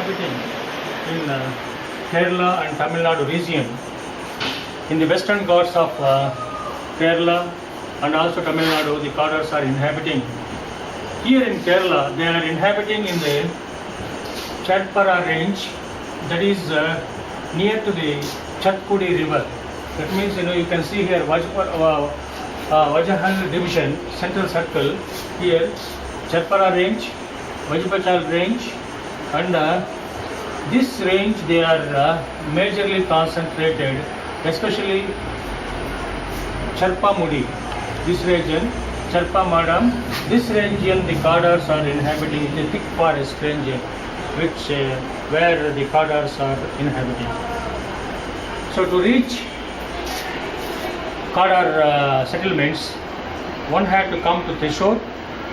inhabiting in Kerala and Tamil Nadu region. In the western Ghats of Kerala and also Tamil Nadu, the Kadars are inhabiting. Here in Kerala, they are inhabiting in the Chatpara range, that is near to the Chatpudi river. That means, you can see here Vajahal division, central circle, here Chatpara range, Vajpachal range, and this range they are majorly concentrated, especially Charpamudi, this region, Charpamadam, this region the Kadars are inhabiting in the thick forest region, which where the Kadars are inhabiting. So to reach Kadar settlements, one had to come to Trissur.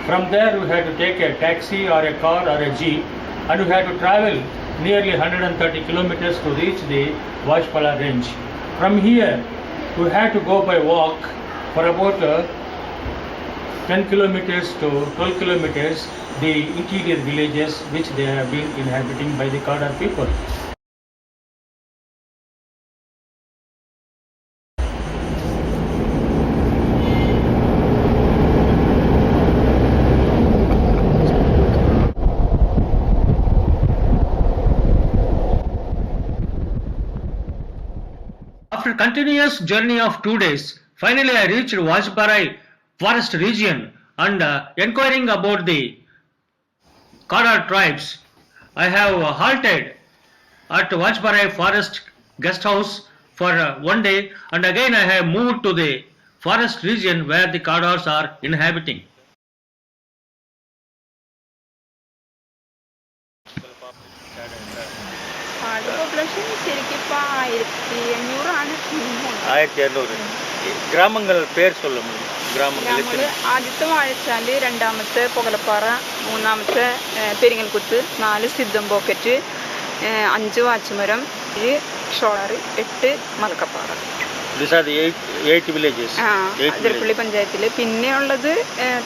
From there we had to take a taxi or a car or a jeep, and we had to travel nearly 130 kilometers to reach the Vajpala range. From here we had to go by walk for about 10 kilometers to 12 kilometers, the interior villages which they have been inhabiting by the Kadar people. After continuous journey of 2 days, finally I reached Vajparai forest region and inquiring about the Kadar tribes, I have halted at Vajparai forest guest house for 1 day, and again I have moved to the forest region where the Kadars are inhabiting. population ശരിക്കും ഇപ്പോൾ 1500 ആണ്. 1200. ഗ്രാമങ്ങൾ പേര് சொல்ல முடியும். ഗ്രാമങ്ങൾ ആദ്യത്തെ വാഴച്ചാൽ, രണ്ടാമത്തെ പുകലപ്പാറ, മൂന്നാമത്തെ പെരിങ്ങൽകുത്ത്, 4 സിദ്ധം പോക്കറ്റ്, 5 വാച്ചുമരം, 7 ഷോളാർ, 8 മലക്കപ്പാറ. അതിരപ്പള്ളി പഞ്ചായത്തിൽ. പിന്നെ ഉള്ളത്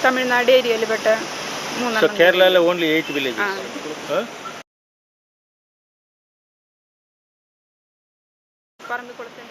തമിഴ്നാട് ഏരിയയിൽ പെട്ട 3. കേരളയിലെ ഓൺലി 8 villages. പറമ്പിക്കുളത്ത്.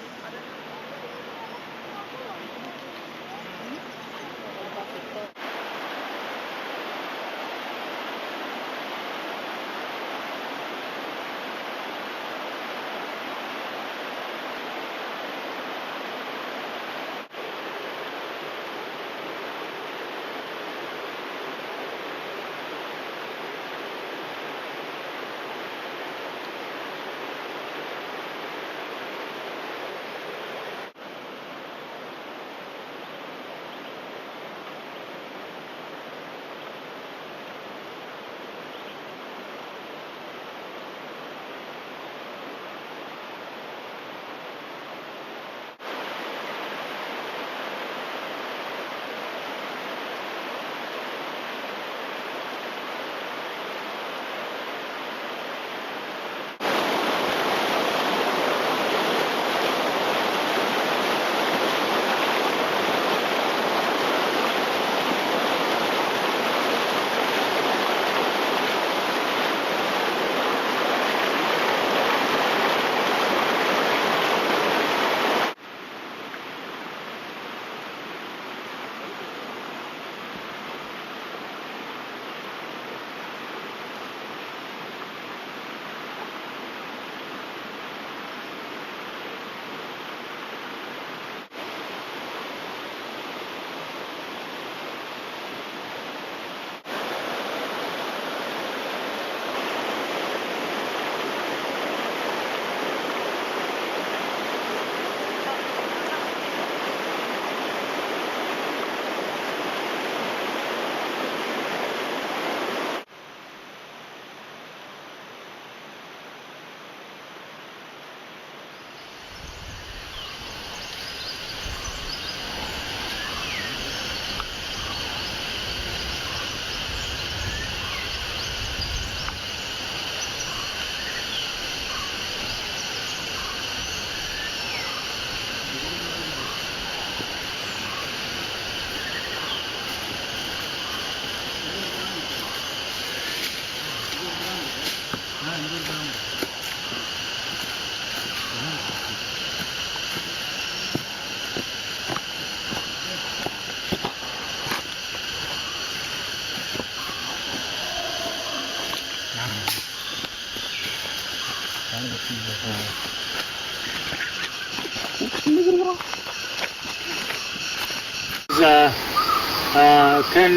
Can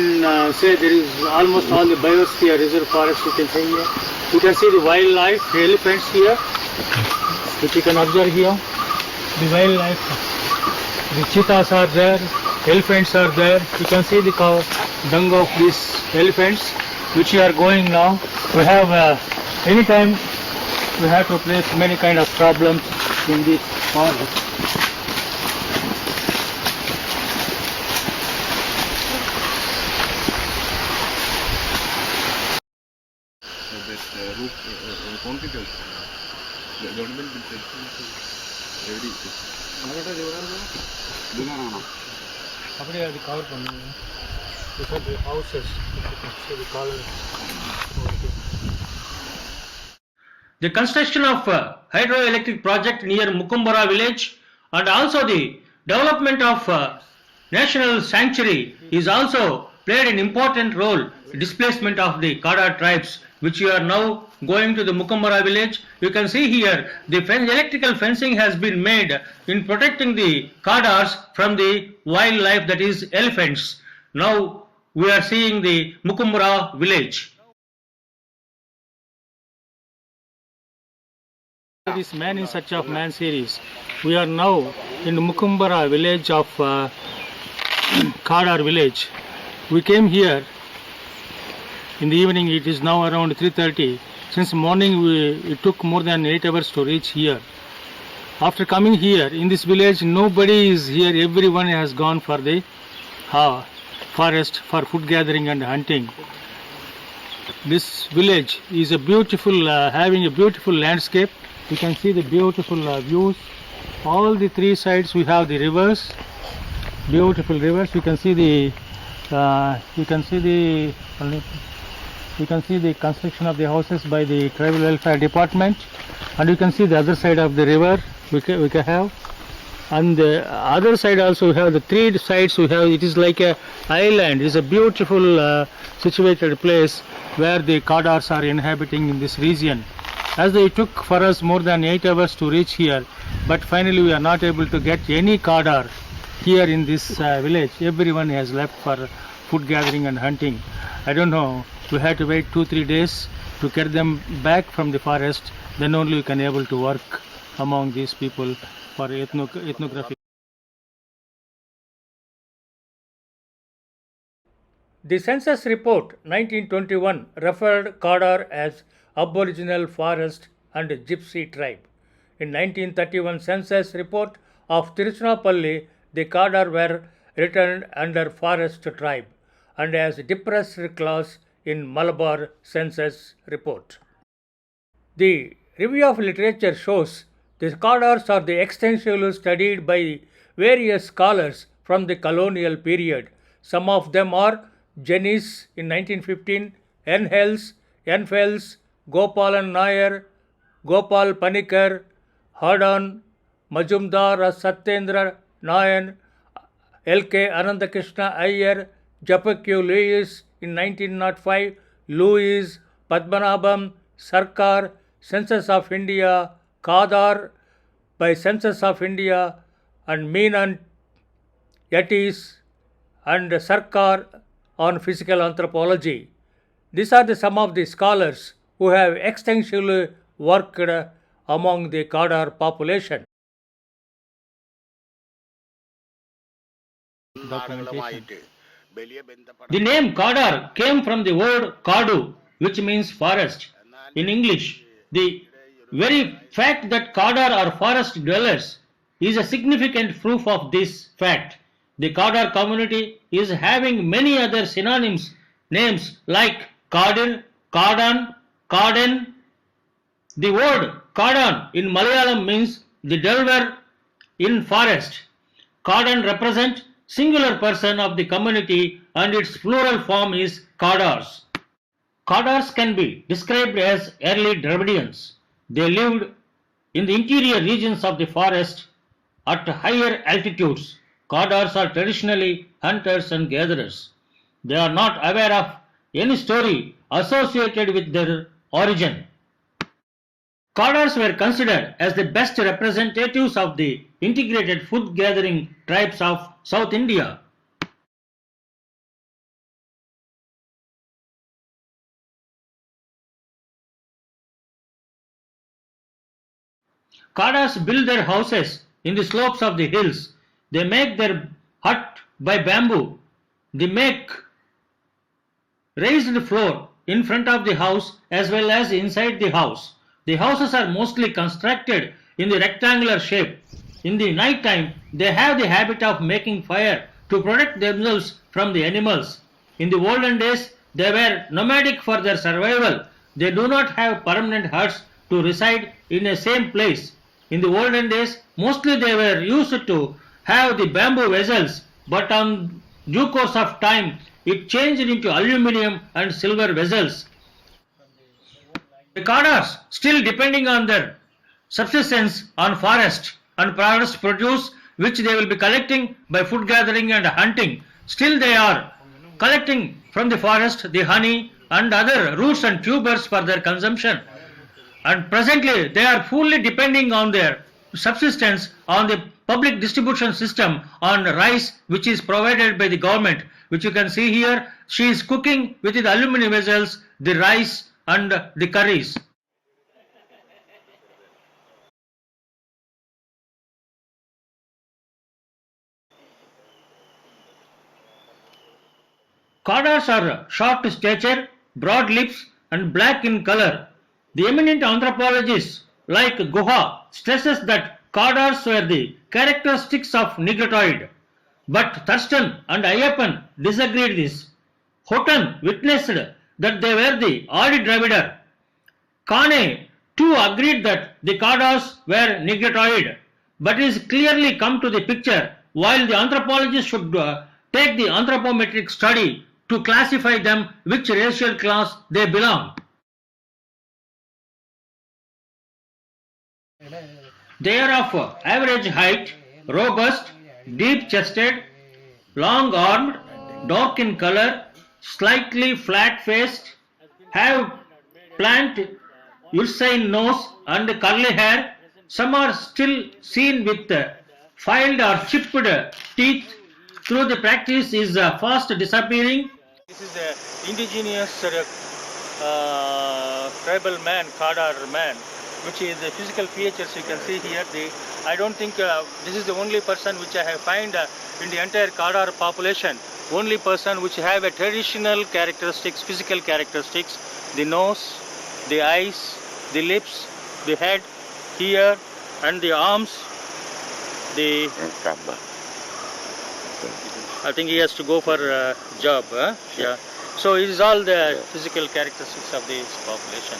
say there is almost all the biosphere reserve forest you can see here. You can see the wildlife, the elephants here, which you can observe here. The wildlife, the cheetahs are there, elephants are there. You can see the dung of these elephants, which we are going now. We have anytime we have to face many kind of problems in this forest. concrete the government will take ready அப்படியே அது cover பண்ணுங்க. the houses, the color. The construction of hydroelectric project near Mukumbara village and also the development of national sanctuary is also played an important role in displacement of the Kadar tribes, which you are now going to the Mukumbara village. You can see here the electrical fencing has been made in protecting the Kadars from the wildlife, that is elephants. Now we are seeing the Mukumbara village. This Man in Search of Man series. We are now in the Mukumbara village of Kadar village. We came here in the evening. It is now around 3:30. Since morning it took more than 8 hours to reach here. After coming here in this village, nobody is here. Everyone has gone for the forest for food gathering and hunting. This village is a beautiful, having a beautiful landscape. You can see the beautiful views. All the three sides we have the rivers, beautiful rivers. You can see the construction of the houses by the tribal welfare department, and you can see the other side of the river we can have, and the other side also we have the three sides we have. It is like a island. It is a beautiful situated place where the Kadars are inhabiting in this region. As they took for us more than 8 hours to reach here, but finally we are not able to get any Kadar here in this village. Everyone has left for food gathering and hunting. I don't know, we had to wait 2-3 days to get them back from the forest. Then only we can able to work among these people for ethnography. The census report 1921 referred Kadar as Aboriginal Forest and Gypsy tribe. In 1931 census report of Tiruchirappalli, the Kadar were written under Forest tribe and as depressed class in Malabar census report. The review of literature shows the Kadars are the extensively studied by various scholars from the colonial period. Some of them are Jennis in 1915, Enfels, Gopalan Iyer, Gopal Panikar, Hadan, Majumdar Satyendra Nayan, L.K. Anandakrishna Iyer, Japakyu Luiz in 1905, Luiz, Padmanabham, Sarkar, Census of India, Kadar by Census of India, and Meenan Yatis and Sarkar on physical anthropology. These are some of the scholars who have extensively worked among the Kadar population. The name Kadar came from the word Kadu, which means forest. In English, the very fact that Kadar are forest dwellers is a significant proof of this fact. The Kadar community is having many other synonyms names like Kadir, Kadan, Kadan. The word Kadan in Malayalam means the dweller in forest. Kadan represent singular person of the community and its plural form is Kadars. Kadars can be described as early Dravidians. They lived in the interior regions of the forest at higher altitudes. Kadars are traditionally hunters and gatherers. They are not aware of any story associated with their origin. Kadars were considered as the best representatives of the integrated food gathering tribes of South India. Kadas build their houses in the slopes of the hills. They make their hut by bamboo. They make raised floor in front of the house as well as inside the house. The houses are mostly constructed in the rectangular shape. In the night time, they have the habit of making fire to protect themselves from the animals. In the olden days, they were nomadic for their survival. They do not have permanent huts to reside in a same place. In the olden days, mostly they were used to have the bamboo vessels, but on due course of time, it changed into aluminium and silver vessels. The Kadars, still depending on their subsistence on forest and forest produce, which they will be collecting by food gathering and hunting. Still they are collecting from the forest the honey and other roots and tubers for their consumption. And presently they are fully depending on their subsistence on the public distribution system on rice which is provided by the government, which you can see here. She is cooking with the aluminum vessels the rice and the curries. Kadars are short stature, broad lips and black in color. The eminent anthropologist like Guha stresses that Kadars were the characteristics of Negrotoid. But Thurston and Iyer disagreed this. Houghton witnessed that they were the Adi-Dravidar. Kane too agreed that the Kadars were Negrotoid, but it is clearly come to the picture while the anthropologist should take the anthropometric study to classify them which racial class they belong. They are of average height, robust, deep-chested, long-armed, dark in color, slightly flat-faced, have plant ursine nose and curly hair. Some are still seen with filed or chipped teeth. Through the practice is fast disappearing. This is the indigenous tribal man, Kadar man, which is the physical features you can see here. I don't think this is the only person which I have found in the entire Kadar population. Only person which have a traditional characteristics, physical characteristics, the nose, the eyes, the lips, the head, here, and the arms, the. I think he has to go for a job. Yeah. So it is all the physical characteristics of this population.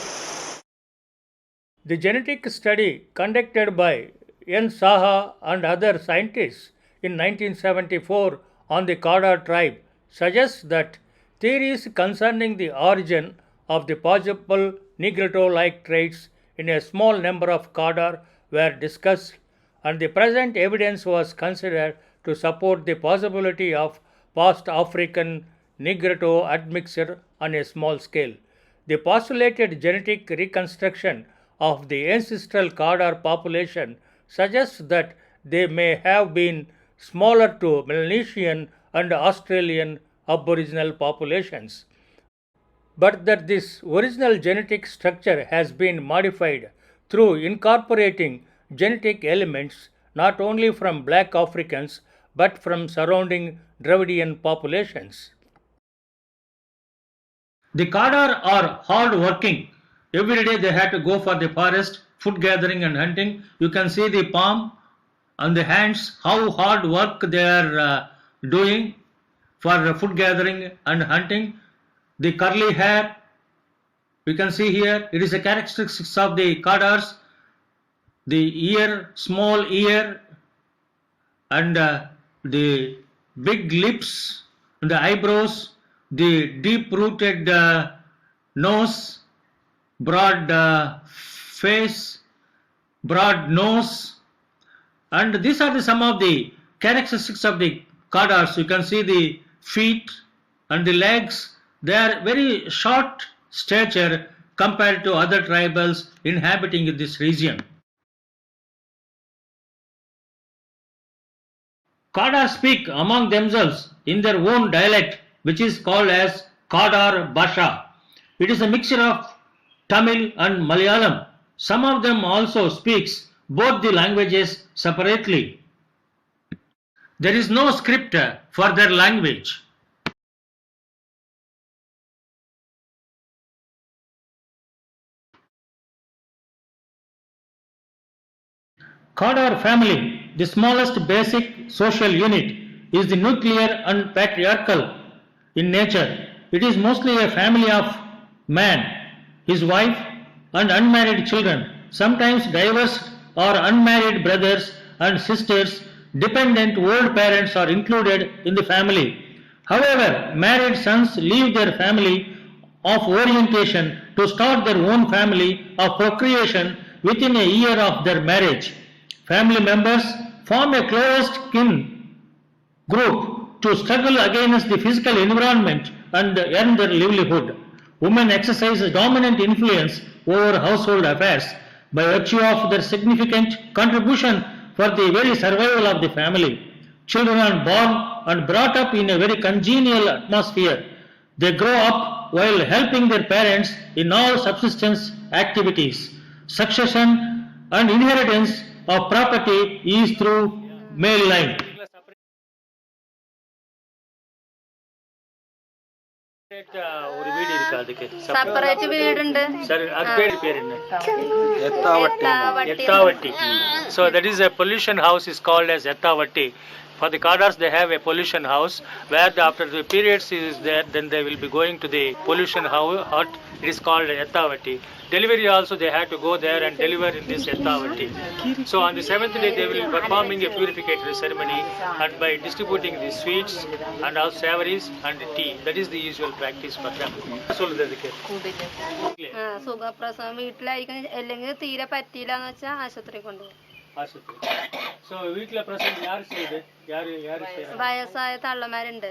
The genetic study conducted by N. Saha and other scientists in 1974 on the Kadar tribe suggests that theories concerning the origin of the possible Negrito-like traits in a small number of Kadar were discussed, and the present evidence was considered to support the possibility of past African Negrito admixture on a small scale. The postulated genetic reconstruction of the ancestral Kadar population suggests that they may have been smaller to Melanesian and Australian Aboriginal populations, but that this original genetic structure has been modified through incorporating genetic elements not only from black Africans but from surrounding Dravidian populations. The Kadar are hard working. Every day they had to go for the forest, food gathering and hunting. You can see the palm and the hands, how hard work they are doing for food gathering and hunting. The curly hair, you can see here, it is a characteristics of the Kadars. The ear, small ear, and the big lips, and the eyebrows, the deep-rooted nose, broad face, broad nose, and these are some of the characteristics of the Kadars. You can see the feet and the legs. They are very short stature compared to other tribals inhabiting this region. Kadar speak among themselves in their own dialect, which is called as Kadar Bhasha. It is a mixture of Tamil and Malayalam. Some of them also speaks both the languages separately. There is no script for their language. Kadar family, the smallest basic social unit, is the nuclear and patriarchal in nature. It is mostly a family of man, his wife, and unmarried children, sometimes divorced or unmarried brothers and sisters. Dependent old parents are included in the family. However, married sons leave their family of orientation to start their own family of procreation within a year of their marriage. Family members form a closest kin group to struggle against the physical environment and earn their livelihood. Women exercise a dominant influence over household affairs by virtue of their significant contribution for the very survival of the family. Children are born and brought up in a very congenial atmosphere. They grow up while helping their parents in all subsistence activities. Succession and inheritance of property is through male line. ஒரு வீடு இருக்கு அதுக்கு separate வீடு உண்டு சரி அது பேர் என்ன எத்தாவட்டி so that is a pollution house is called as ettavatti. For the Kadars they have a pollution house where after the periods is there then they will be going to the pollution hut. It is called ettavatti. Delivery also they had to go there and deliver in this ettavatti. So on the 7th day they will be performing a purificatory ceremony and by distributing the sweets and also savories and the tea. That is the usual practice for them. சொல்லுதுக்கு സുഖപ്രസവം വീട്ടിലായിരിക്കും അല്ലെങ്കിൽ തീരെ പറ്റിയില്ല എന്ന് വെച്ചാൽ ആശുപത്രി കൊണ്ടുപോകും. So വീട്ടിലെ പ്രസവം யார் செய்யுது யார் വയസ്സായ തള്ളമാരുണ്ട്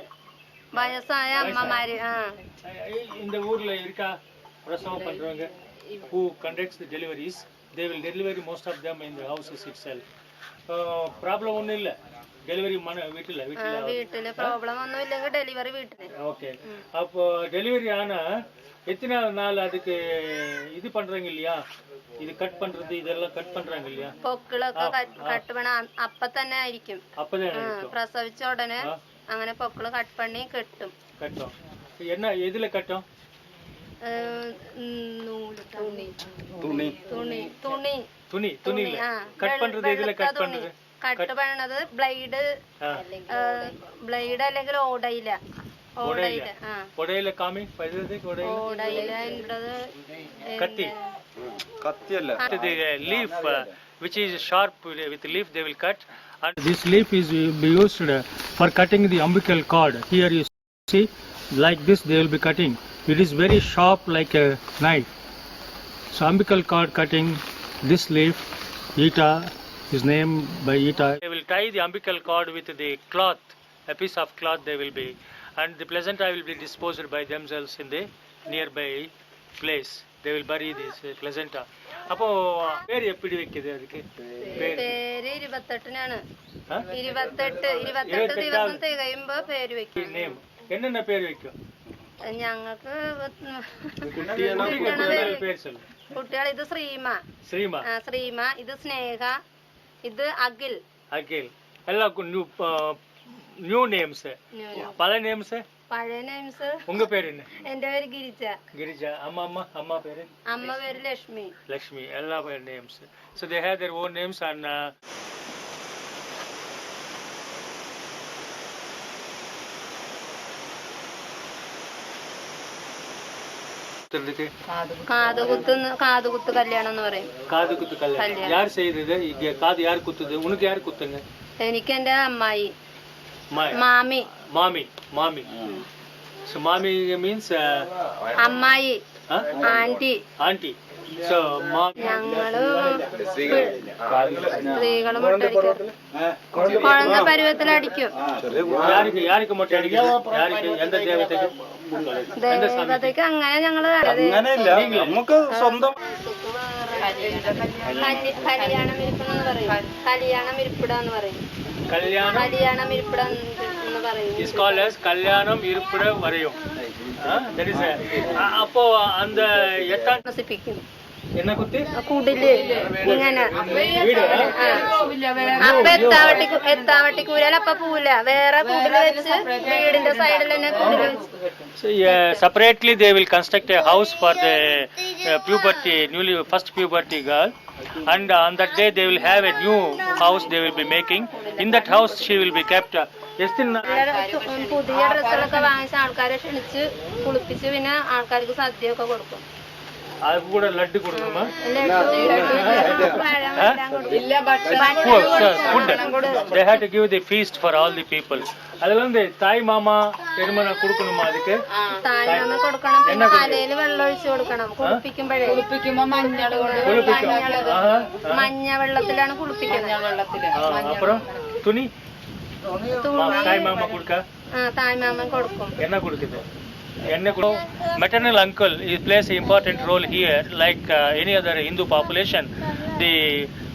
വയസ്സായ അമ്മമാര് இந்த ஊர்ல இருக்கா பிரசவம் பண்றவங்க who conducts the deliveries. They will deliver most of them in the houses itself. Problem ஒண்ணும் இல்ல டெலிவரி வீட்டுல ப்ராப்ளம் ஒன்றும் இல்லைங்க டெலிவரி வீட்டுல. ஓகே அப்போ டெலிவரி ஆனா எத்தனை நாள் அதுக்கு இது பண்றாங்க இல்லையா ഇത് കട്ട് പண்றது ഇതെല്ലാം കട്ട് പண்றாங்க இல்லையா പൊക്കിളൊക്കെ കട്ട് പണ അപ്പ തന്നെ ആയിരിക്കും പ്രസവിച്ച ഉടനെ അങ്ങനെ പൊക്കിള് കട്ട് പണി കെട്ടും என்ன எதுல கட்டும் துணியில கட் பண்றது எதுல கட் பண்றது കട്ട് പണത് ബ്ലേഡ് അല്ലെങ്കിൽ ഓടയില കാമി ഓടയില കത്തി the leaf which is sharp with leaf they will cut and this leaf is be used for cutting the umbilical cord. Here you see like this they will be cutting. It is very sharp like a knife. So umbilical cord cutting, this leaf Ita is named by Ita. They will tie the umbilical cord with the cloth, a piece of cloth they will be, and the placenta will be disposed by themselves in the nearby place. They will bury this placenta. அப்போ பேர் எப்படி வைக்குது அதுக்கு പേര് 28നാണ് 28 ദിവസം തികയുമ്പോ പേര് വെക്കും. என்னென்ன பேர் வைக்கும் ഞങ്ങൾക്ക് കുട്ടികൾ ഇത് ശ്രീമ ഇത് സ്നേഹ ഇത് അഖിൽ എല്ലാം ന്യൂ നെയിംസ് പഴയ നെയിംസ് உங்க பேர் என்ன എന്റെ പേര് ഗിരിജ அம்மா பேரு അമ്മ പേര് ലക്ഷ്മി எல்லா names. So they have their own names and കാതുകുത്ത് കല്യാണം എന്ന് പറയും. കാതുകുത്ത് കല്യാണം யார் செய்தது காது யார் குத்துது உனக்கு யார் குத்துங்க എനിക്ക് എന്റെ അമ്മായി മാമി so mami means അമ്മായി auntie so ഞങ്ങള് സ്ത്രീകള് മുട്ടടിക്കും കുഴന്ന പരുവത്തിലടിക്കും யாருக்கு മുട്ട അടിക്കും എന്താ ദേവതയ്ക്ക് അങ്ങനെ ഞങ്ങള് നമുക്ക് സ്വന്തം കല്യാണം ഇരിപ്പെന്ന് പറയും കല്യാണം ഇരിപ്പിടാന്ന് പറയും കല്യാണം ഇരിപ്പിടാന്ന് പറയും is called as കല്യാണം ഇരിപ്പിട വരയും that is அப்போ அந்த താമസിപ്പിക്കും എന്നാ കുത്തി കുടില് ഇങ്ങനെ അപ്പൊ എത്താവട്ടിക്കൂരല്ല അപ്പൊ പൂല വേറെ കുടില് വെച്ച് വീടിന്റെ സൈഡിൽ തന്നെ കുടില് വെച്ച്. So, separately they will construct a house for the first puberty girl, and on that day they will have a new house they will be making. In that house she will be kept. പുതിയ ഡ്രസ്സുകളൊക്കെ വാങ്ങിച്ച ആൾക്കാരെ ക്ഷണിച്ച് കുളിപ്പിച്ച് പിന്നെ ആൾക്കാർക്ക് സദ്യയൊക്കെ കൊടുക്കും. അത് കൂടെ ലഡ്ഡു കൊടുക്കുമ്പോ they had to give the feast for all the people. அதுல வந்து தாய் மாமா எருமனை கொடுக்கணுமா? அதுக்கு തായ് മാമ കൊടുക്കണം, പിന്നെ തലയില് വെള്ളം ഒഴിച്ചു കൊടുക്കണം. കുളിപ്പിക്കുമ്പോ മഞ്ഞ വെള്ളത്തിലാണ് കുളിപ്പിക്കുന്നത്. அப்புறம் துணி தாய் மாமா கொடுக்க തായ് മാമൻ കൊടുക്കും. என்ன கொடுக்குது? Maternal uncle plays an important role here, like any other Hindu population. The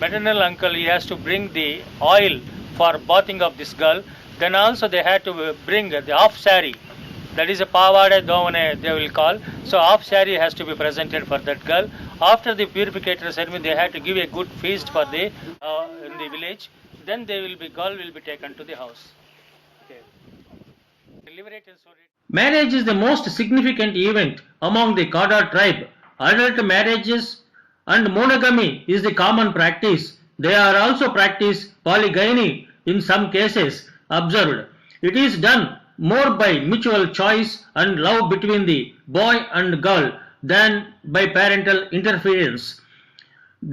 maternal uncle, he has to bring the oil for bathing of this girl. Then also they had to bring the half sari, that is a pavade dovane they will call. So half sari has to be presented for that girl. After the purification ceremony, they had to give a good feast for the in the village. Then girl will be taken to the house. Okay. Deliberate and sorry. Marriage is the most significant event among the Kadar tribe. Adult marriages and monogamy is the common practice. They are also practiced polygyny in some cases observed. It is done more by mutual choice and love between the boy and girl than by parental interference.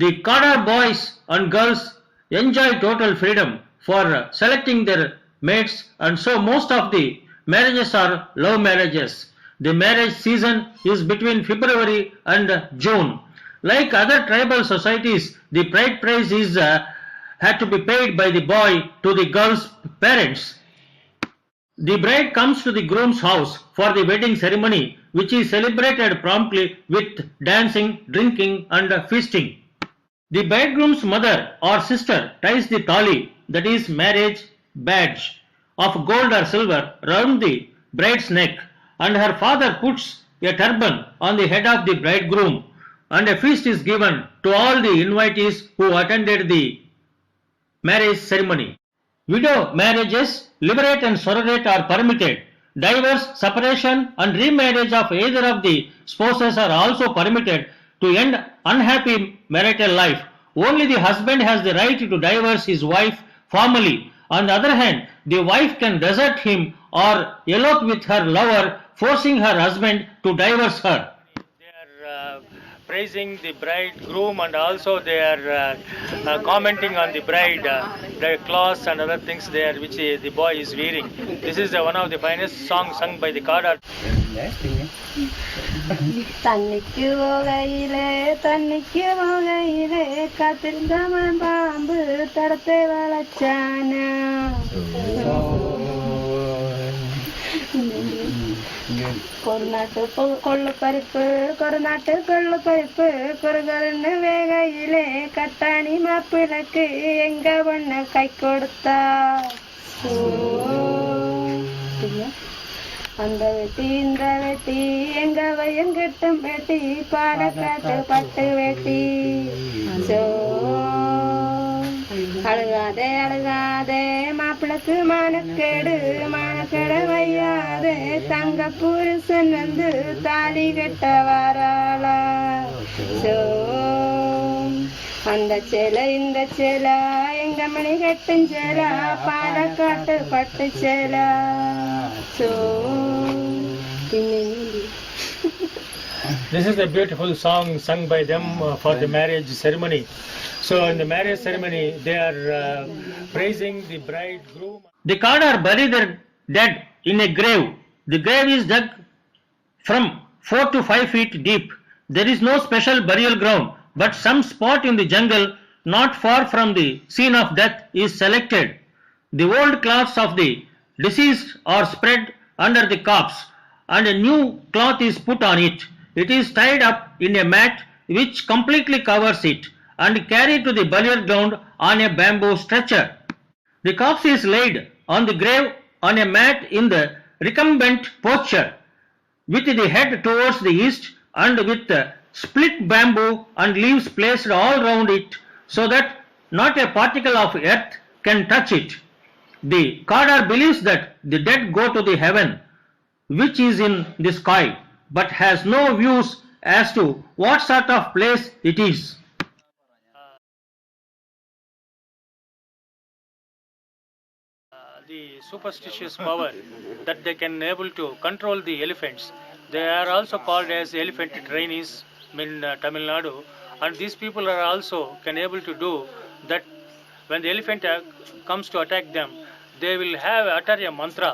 The Kadar boys and girls enjoy total freedom for selecting their mates, and so most of the marriages are love marriages. The marriage season is between February and June. Like other tribal societies, the bride price is had to be paid by the boy to the girl's parents. The bride comes to the groom's house for the wedding ceremony, which is celebrated promptly with dancing, drinking and feasting. The bridegroom's mother or sister ties the tali, that is marriage badge, of gold or silver round the bride's neck, and her father puts a turban on the head of the bridegroom, and a feast is given to all the invitees who attended the marriage ceremony. Widow marriages, liberate and surrogate, are permitted. Divorce, separation and remarriage of either of the spouses are also permitted to end unhappy marital life. Only the husband has the right to divorce his wife formally. On the other hand, the wife can desert him or elope with her lover, forcing her husband to divorce her. They are praising the bridegroom, and also they are commenting on the bride, their clothes and other things there which the boy is wearing. This is one of the finest songs sung by the Kadar. തന്നിക്ക് പോകയിലേ കാത്തിരുന്നവൻ പാമ്പ് തടത്തെ വളച്ചാന കൊള്ളുപരിപ്പ് കുറുകറിന് വേഗയിലെ കട്ടാണി മാപ്പിളക്ക് എങ്ക പൊണ്ണ് കൈക്കൊടുത്ത அந்த வெட்டி இந்த வெட்டி எங்க வயங்கட்டும் வெட்டி பாலக்காட்டு பட்டு வெட்டி அழுகாதே அழுகாதே மாப்பிளக்கு மானக்கேடு வையாதே தங்க புருஷன் வந்து தாலி கட்ட வாராளா அந்த சேலை இந்த சேலா எங்க மணி கட்டும் சேலா பாலக்காட்டு பட்டு சேலா This is a beautiful song sung by them for the marriage ceremony. So in the marriage ceremony they are praising the bridegroom. The Kadar bury their dead in a grave. The grave is dug from 4 to 5 feet deep. There is no special burial ground, but some spot in the jungle not far from the scene of death is selected. The old cloths of the deceased are spread under the corpse, and a new cloth is put on it. It is tied up in a mat which completely covers it and carried to the burial ground on a bamboo stretcher. The corpse is laid on the grave on a mat in the recumbent posture, with the head towards the east and with split bamboo and leaves placed all round it so that not a particle of earth can touch it. The Kadar believes that the dead go to the heaven, which is in the sky, but has no views as to what sort of place it is. The superstitious power that they can able to control the elephants. They are also called as elephant trainees in Tamil Nadu, and these people are also can able to do that. When the elephant comes to attack them, they will have utter a mantra,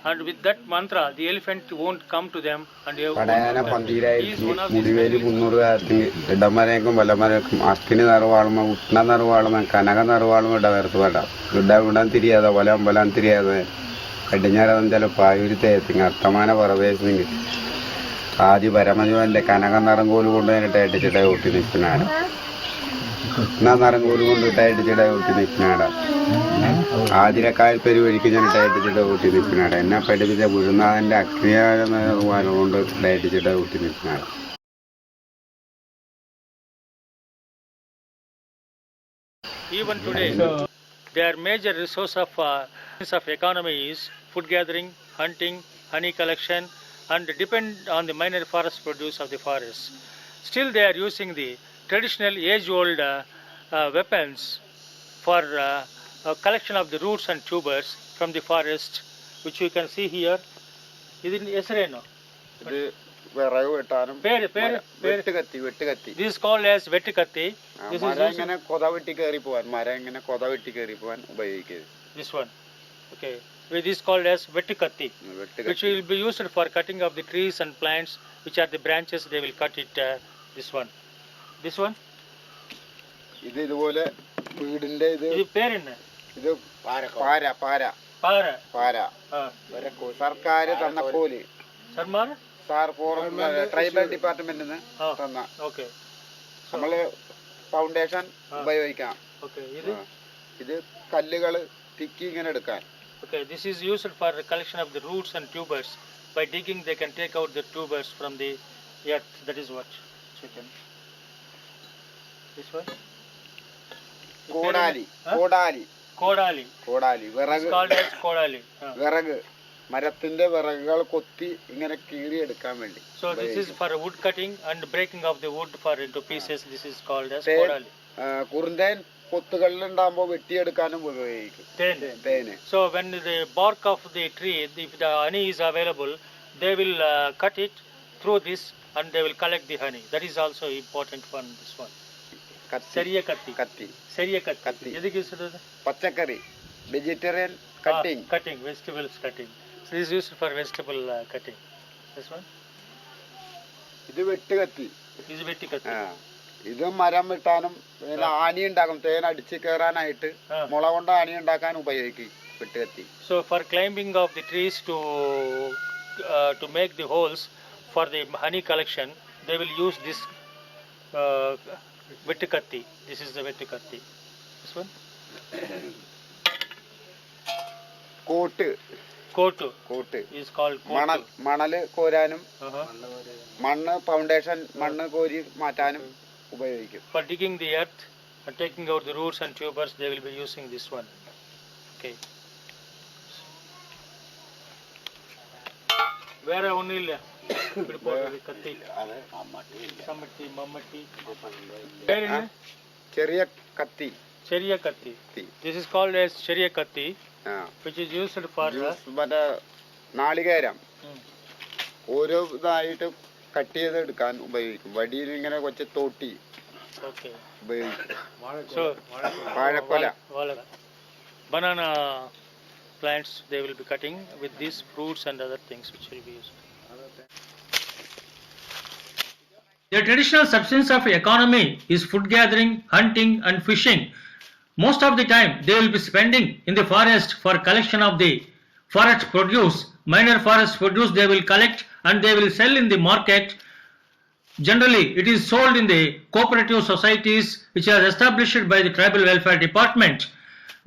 and with that mantra the elephant won't come to them, and they won't come. He is one of these ആദ്യ പരമജീവന്റെ കനകനിറങ്കോല് കൊണ്ട് അടിച്ചിട്ട് ഒട്ടി നിൽക്കുന്നതാണ്. നറങ്കോല് കൊണ്ട് അടിച്ചിട്ട് ഒട്ടി നിൽക്കുന്നതാണ്. ആതിരക്കായൽ പെരുവഴിക്ക് ഞാൻ അടിച്ചിട്ട് ഒട്ടി നിൽക്കുന്നതാണ്. എന്നെ പഠിപ്പിച്ച ഗുരുനാഥന്റെ അഗ്നിയായ കൊണ്ട് അടിച്ചിട്ട് ഒട്ടി നിൽക്കുന്നതാണ്. Even today, their major resource of economy is food gathering, hunting, honey collection, and depend on the minor forest produce of the forest. Still, they are using the traditional age-old weapons for collection of the roots and tubers from the forest, which you can see here. This is called as vettukatti. This one. Okay. This is called as vettukatti, which will be used for cutting of the trees and plants, which are the branches. They will cut it. This one. This one. This is parent. Para. Tribal ഡിപ്പാർട്ട്മെന്റിന് നമ്മള് foundation ഉപയോഗിക്കാം. ഇത് കല്ലുകൾ തിക്കി ഇങ്ങനെ എടുക്കാൻ. Okay, this is used for the collection of the roots and tubers. By digging, they can take out the tubers from the earth. That is what. This one. Kodali. It's called as kodali. വിറക് മരത്തിന്റെ വിറകുകൾ കൊത്തി ഇങ്ങനെ കീറി എടുക്കാൻ വേണ്ടി. So this is for wood cutting and breaking of the wood for into pieces. This is called as kodali. കുറുന്തേൻ കൊത്തുകളിലുണ്ടാകുമ്പോൾ വെട്ടിയെടുക്കാനും ഉപയോഗിക്കും. തേന്. So when the bark of the tree, if the honey is available, they will cut it through this and they will collect the honey. That is also important for this one. Seriyakatti. Edhikku used? പച്ചക്കറി vegetarian cutting. Vegetables cutting. So this is used for vegetable cutting. This one? ഇത് വെട്ടുകത്തി. This is vettukatti. ഇത് മരം വെട്ടാനും പിന്നെ ആണി ഉണ്ടാക്കും. തേൻ അടിച്ച് കയറാനായിട്ട് മുള കൊണ്ട് ആണി ഉണ്ടാക്കാൻ ഉപയോഗിക്കും വെട്ടുകത്തി. So for climbing of the trees to make the holes for the honey collection, they will use this vettukatti. This is the vettukatti. This one? Kotu is called kotu. മണല് കോരാനും മണ്ണ് ഫൗണ്ടേഷൻ മണ്ണ് കോരി മാറ്റാനും ഉപയോഗിക്കും. For digging the earth and taking out the roots and tubers, they will be using this one. Okay. Where only katti. Mammati. ചെറിയ കത്തി. This is called as ചെറിയ കത്തി, which is used for നാളികേരം ഓരോ ഇതായിട്ട് കട്ട് ചെയ്തെടുക്കാൻ ഉപയോഗിക്കും. വടിയിൽ ഇങ്ങനെ കൊച്ചു തോട്ടി ഉപയോഗിക്കും. വാഴക്കൊല. Banana plants they will be cutting with these fruits and other things which will be used. The traditional substance of economy is food gathering, hunting and fishing. Most of the time they will be spending in the forest for collection of the forest produce. Minor forest produce they will collect and they will sell in the market. Generally it is sold in the cooperative societies which are established by the tribal welfare department.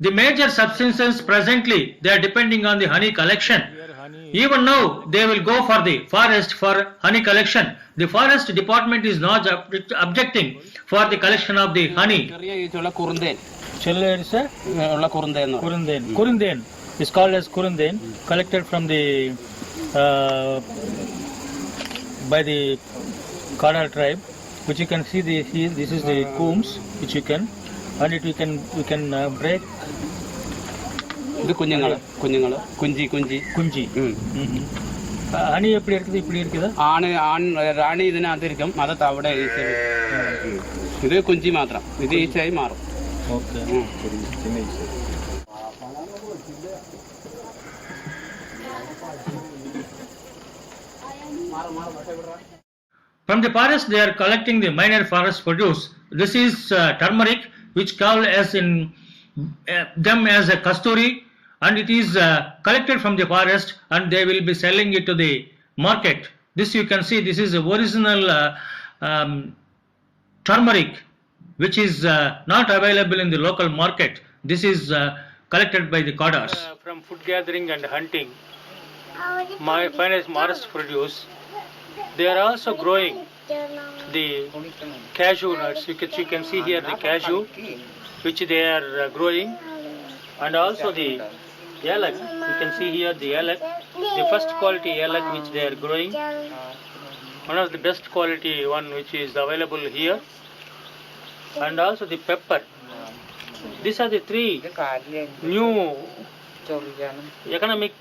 The major substances presently they are depending on the honey collection. Here honey Even now, they will go for the forest for honey collection. The forest department is not objecting for the collection of the honey. Kurundain is called as Kurundain, collected from the by the Kadar tribe, which you can see this is the combs which you can, and it we can break. ഇത് കുഞ്ഞുങ്ങള് കുഞ്ചി honey എപ്പടി இருக்குது இப்படி இருக்குது റാണി ഇതിനകത്തിരിക്കും അത് അവിടെ ഇത് കുഞ്ചി മാത്രം ഇത് ഈച്ചയായി മാറും. Okay. From the forest they are collecting the minor forest produce. This is turmeric, which called as in them as a kasturi, and it is collected from the forest and they will be selling it to the market. This you can see, this is the original turmeric, which is not available in the local market. This is collected by the Kadars. From food gathering and hunting, my finest forest produce, they are also growing the cashew nuts. You can see here the cashew, which they are growing, and also the yalak. You can see here the yalak, the first quality yalak which they are growing, one of the best quality one which is available here, and also the pepper. These are the three new economic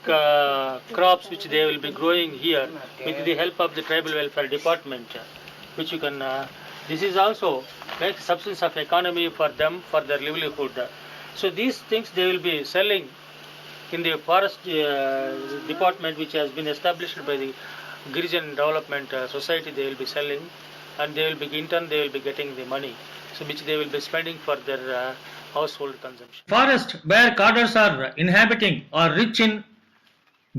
crops which they will be growing here with the help of the tribal welfare department, which you can this is also make substance of economy for them for their livelihood. So these things they will be selling in the forest department, which has been established by the Girijan Development Society. They will be selling, and they will be in turn they will be getting the money, so which they will be spending for their household consumption. Forest where Kadars are inhabiting are rich in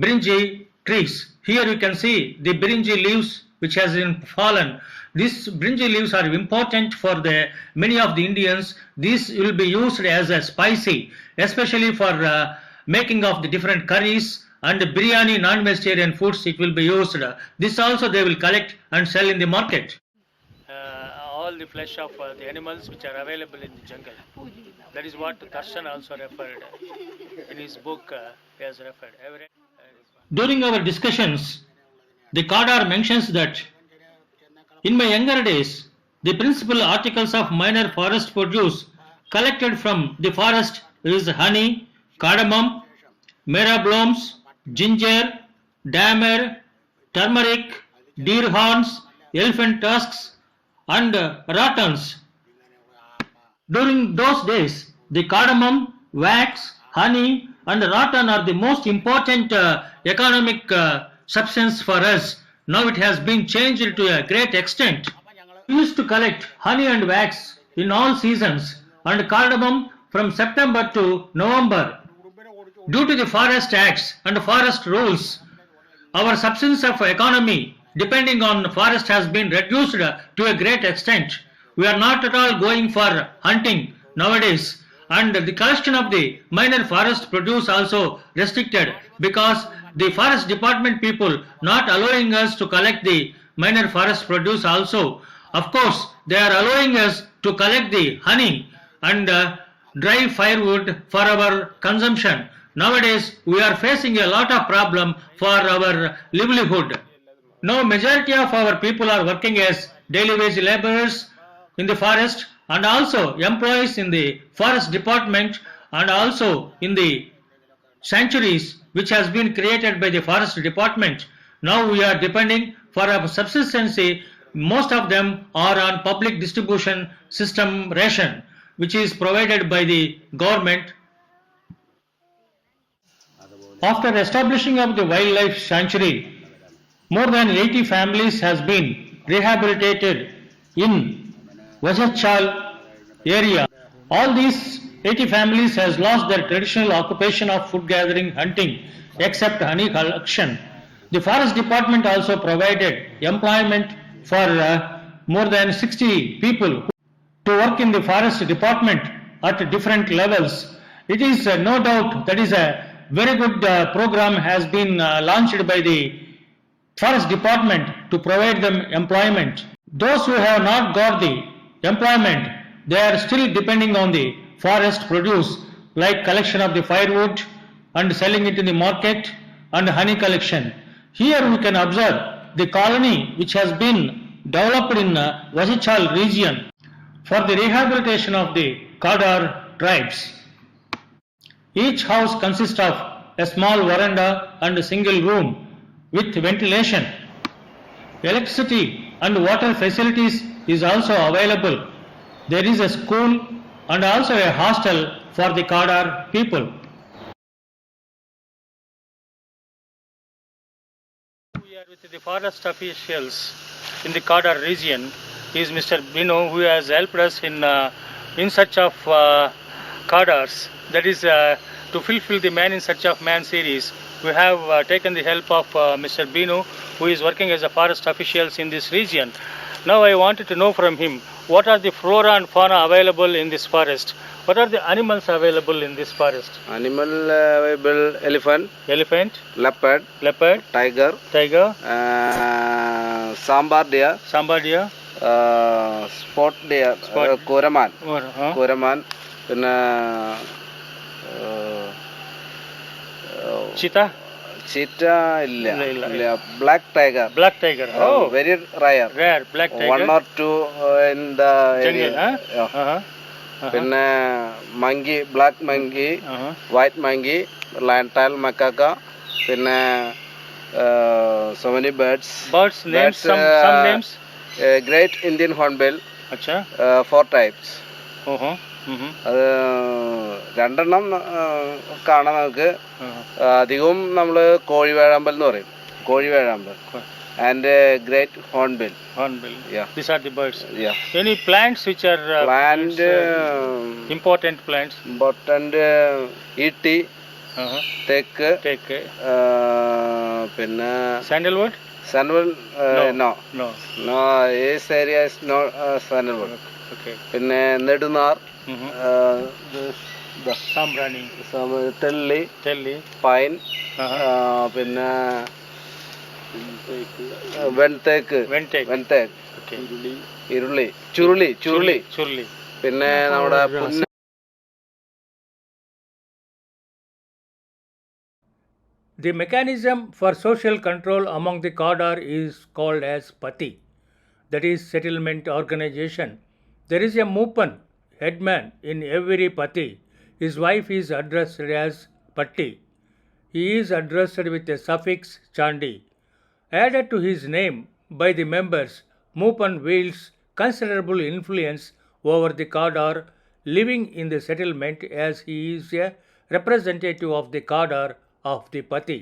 birinji trees. Here you can see the birinji leaves which has been fallen. These birinji leaves are important for the many of the Indians. These will be used as a spicy, especially for making of the different curries and biryani non-vegetarian foods. It will be used. This also they will collect and sell in the market. All the flesh of the animals which are available in the jungle. That is what Thurston also referred in his book. He has referred. During our discussions, the Kadar mentions that in my younger days, the principal articles of minor forest produce collected from the forest is honey, cardamom, merabloms, ginger, damer, turmeric, deer horns, elephant tusks, and rattans. During those days, the cardamom, wax, honey, and rattan are the most important economic substance for us. Now it has been changed to a great extent. We used to collect honey and wax in all seasons and cardamom from September to November. Due to the forest acts and forest rules, our substance of economy depending on the forest has been reduced to a great extent. We are not at all going for hunting nowadays, and the collection of the minor forest produce also restricted because the forest department people not allowing us to collect the minor forest produce also. Of course, they are allowing us to collect the honey and dry firewood for our consumption. Nowadays, we are facing a lot of problem for our livelihood. Now, majority of our people are working as daily wage laborers in the forest and also employees in the forest department and also in the sanctuaries which has been created by the forest department. Now we are depending for our subsistence. Most of them are on public distribution system ration, which is provided by the government. After establishing of the wildlife sanctuary, more than 80 families has been rehabilitated in Vajachal area. All these 80 families has lost their traditional occupation of food gathering, hunting, except honey collection. The forest department also provided employment for more than 60 people to work in the forest department at different levels. It is no doubt that is a very good program has been launched by the Forest Department to provide them employment. Those who have not got the employment, they are still depending on the forest produce like collection of the firewood and selling it in the market and honey collection. Here we can observe the colony which has been developed in Vasichal region for the rehabilitation of the Kadar tribes. Each house consists of a small veranda and a single room with ventilation. Electricity and water facilities is also available. There is a school and also a hostel for the Kadar people. We are with the forest officials in the Kadar region. He is Mr. Bino, who has helped us in search of Kadars. That is to fulfill the Man in Search of Man series. We have taken the help of Mr. Bino, who is working as a forest officials in this region. Now I wanted to know from him, what are the flora and fauna available in this forest? What are the animals available in this forest? Animal available: elephant, leopard, tiger, sambar deer, spot deer, koraman, cheetah illa, black tiger, oh, very rare, black tiger, one or two in the area. jungle, പിന്നെ monkey, black monkey, white monkey, lion-tailed macaque, പിന്നെ so many birds. Names, some names. Great Indian hornbill, Acha. 4 types. അത് രണ്ടെണ്ണം കാണാൻ നമുക്ക് അധികവും നമ്മൾ കോഴിവേഴാമ്പൽ എന്ന് പറയും, കോഴിവേഴാമ്പൽ and great hornbill. Yeah, these are the birds. Yeah. Any plants which are important plants? Important ET, teak, പിന്നെ sandalwood no, this area is not sandalwood. Okay. പിന്നെ നെടുനാർ, sambrani, telly, pine, പിന്നെ വെൺതേക്ക്, ഇരുളി, ചുരുളി, പിന്നെ നമ്മുടെ The mechanism for social control among the Kadar is called as Pati, that is settlement organization. There is a Mupan, headman in every Pati. His wife is addressed as Patti. He is addressed with a suffix Chandi. Added to his name by the members, Mupan wields considerable influence over the Kadar living in the settlement, as he is a representative of the Kadar of the Pati,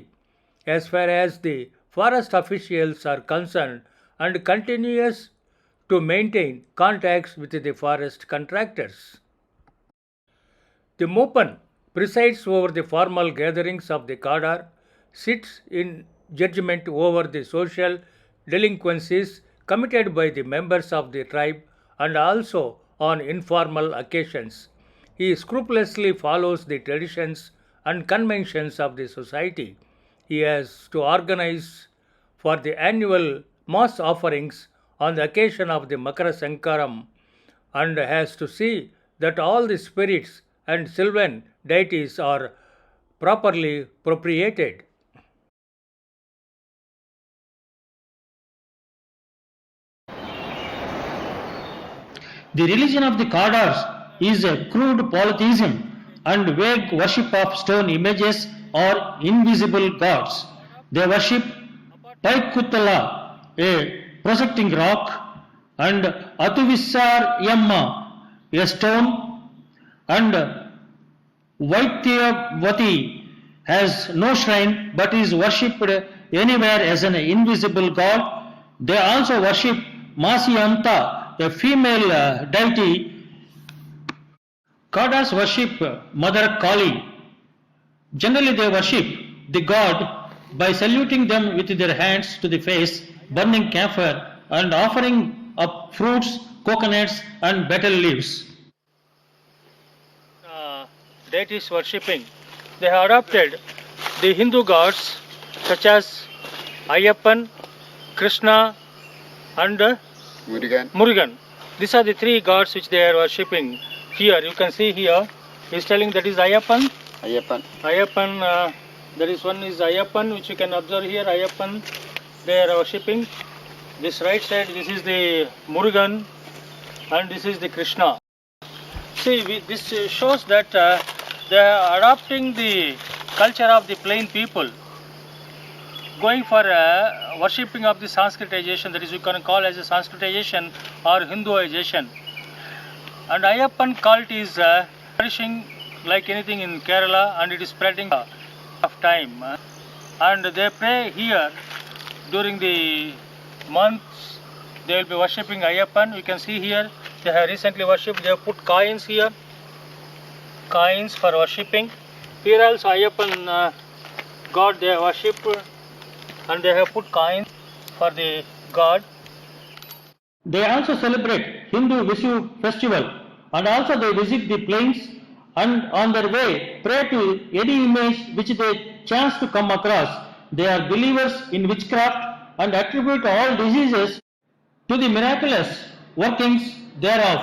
as far as the forest officials are concerned, and continues to maintain contacts with the forest contractors. The Mupan presides over the formal gatherings of the Kadar, sits in judgment over the social delinquencies committed by the members of the tribe, and also on informal occasions. He scrupulously follows the traditions and conventions of the society. He has to organize for the annual mass offerings on the occasion of the Makara Sankaram, and has to see that all the spirits and sylvan deities are properly appropriated. The religion of the Kadars is a crude polytheism and vague worship of stone images or invisible gods. They worship Paikutala, a projecting rock, and Atuvissar Yamma, a stone, and Vaityavati has no shrine but is worshipped anywhere as an invisible god. They also worship Masyanta, a female deity. Kadars worship Mother Kali. Generally they worship the god by saluting them with their hands to the face, burning camphor and offering up fruits, coconuts and betel leaves. Deities worshipping, they have adopted the Hindu gods such as Ayyappan, Krishna and Murugan. These are the three gods which they are worshipping. Here you can see here he is telling that is Ayyappan. Ayyappan, there is one is Ayyappan which you can observe here. Ayyappan they are worshipping. This right side, this is the Murugan and this is the Krishna. See, this shows that they are adopting the culture of the plain people, going for worshipping of the Sanskritization, that is we can call as a Sanskritization or Hinduization. And Ayyappan cult is flourishing like anything in Kerala, and it is spreading of time. And they pray here during the months. They will be worshipping Ayyappan. We can see here they have recently worshipped. They have put coins here, coins for worshipping. Here also Ayyappan God they have worshipped, and they have put coins for the god. They also celebrate Hindu Vishu festival, and also they visit the plains and on their way pray to any image which they chance to come across. They are believers in witchcraft and attribute all diseases to the miraculous workings thereof.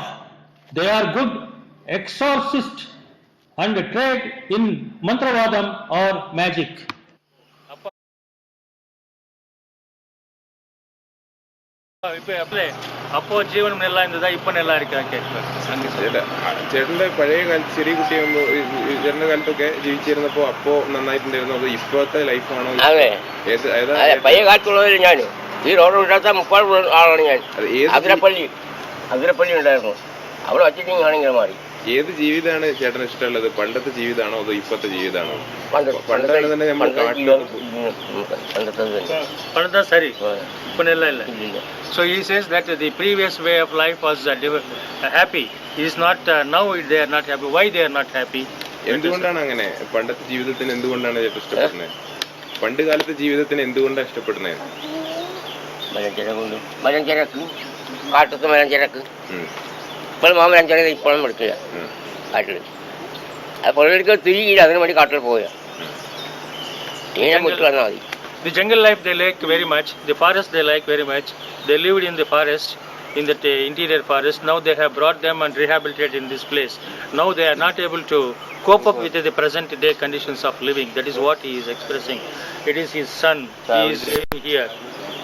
They are good exorcists and trade in mantravadam or magic. അപ്പോ ജീവനും നെല്ലാം ഇരുന്നതാ ഇപ്പൊ നെല്ലാം ഇരിക്കാൻ ചേട്ടന്റെ പഴയ കാലത്ത് ചെറിയ കുട്ടിയാകുമ്പോ ചേട്ടന്റെ കാലത്തൊക്കെ ജീവിച്ചിരുന്നപ്പോ അപ്പോ നന്നായിട്ടുണ്ടായിരുന്നു. അത് ഇപ്പോഴത്തെ ലൈഫാണോ? പഴയ കാലത്തുള്ളവര് ഞാൻ ഈ റോഡ് ഉണ്ടാത്ത 30 ആളാണ് ഞാൻ. അതിരപ്പള്ളി ഉണ്ടായിരുന്നു. അവിടെ വച്ചിട്ട് ആണെങ്കിൽ മാറി. ഏത് ജീവിതമാണ് ചേട്ടന് ഇഷ്ടമുള്ളത്? പണ്ടത്തെ ജീവിതമാണോ അതോ ഇപ്പത്തെ ജീവിതമാണോ? പണ്ടത്തെ തന്നെ നമ്മൾ പണ്ടത്തെ സരി ഇപ്പൊ നെല്ല ഇല്ല. So he says that the previous way of life was happy. He is not now they are not happy. Why they are not happy? എന്തുകൊണ്ടാണ് അങ്ങനെ? പണ്ടത്തെ ജീവിതത്തിന് എന്തുകൊണ്ടാണ് ചേട്ടൻ ഇഷ്ടപ്പെടുന്നത്? പണ്ട് കാലത്തെ ജീവിതത്തിന് എന്തുകൊണ്ടാണ് ഇഷ്ടപ്പെടുന്നത്? മലഞ്ചരക്ക് കാട്ടത്ത് മലഞ്ചരക്ക് ഇപ്പോൾ മലഞ്ചരക്ക് ഇപ്പോഴും എടുക്കില്ല കാട്ടിൽ. അത് പൊള്ളിക്ക് തിരിയില്ല, അതിനു വേണ്ടി കാട്ടിൽ പോവുക. ഇങ്ങനെ മുട്ട് വന്നാൽ മതി. The jungle life they like very much. The forest they like very much. They lived in the forest, in the interior forest. Now they have brought them and rehabilitated in this place. Now they are not able to cope up with the present day conditions of living. That is what he is expressing. It is his son. He is living here.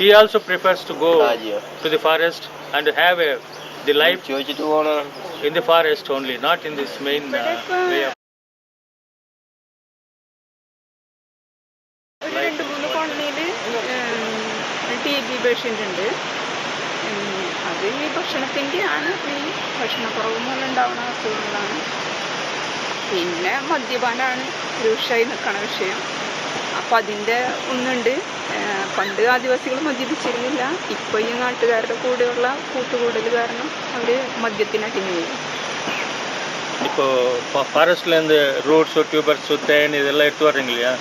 He also prefers to go to the forest and have the life in the forest only, not in this main way of. Patient ഉണ്ട്. അത് ഈ ഭക്ഷണത്തിൻ്റെയാണ്. ഈ ഭക്ഷണക്കുറവ് മൂലം ഉണ്ടാവുന്ന അസുഖങ്ങളാണ്. പിന്നെ മദ്യപാനമാണ് രൂക്ഷമായി നിൽക്കണ വിഷയം. അപ്പം അതിൻ്റെ ഒന്നുണ്ട്. പണ്ട് ആദിവാസികൾ മദ്യപിച്ചിരുന്നില്ല. ഇപ്പോൾ ഈ നാട്ടുകാരുടെ കൂടെയുള്ള കൂട്ടുകൂടൽ കാരണം അവർ മദ്യത്തിന് അടിമയായി. இப்போ ஃபாரஸ்ட்லேருந்து ரூட்ஸு டியூபர்ஸு தேன் இதெல்லாம் எடுத்து வர்றீங்க இல்லையா,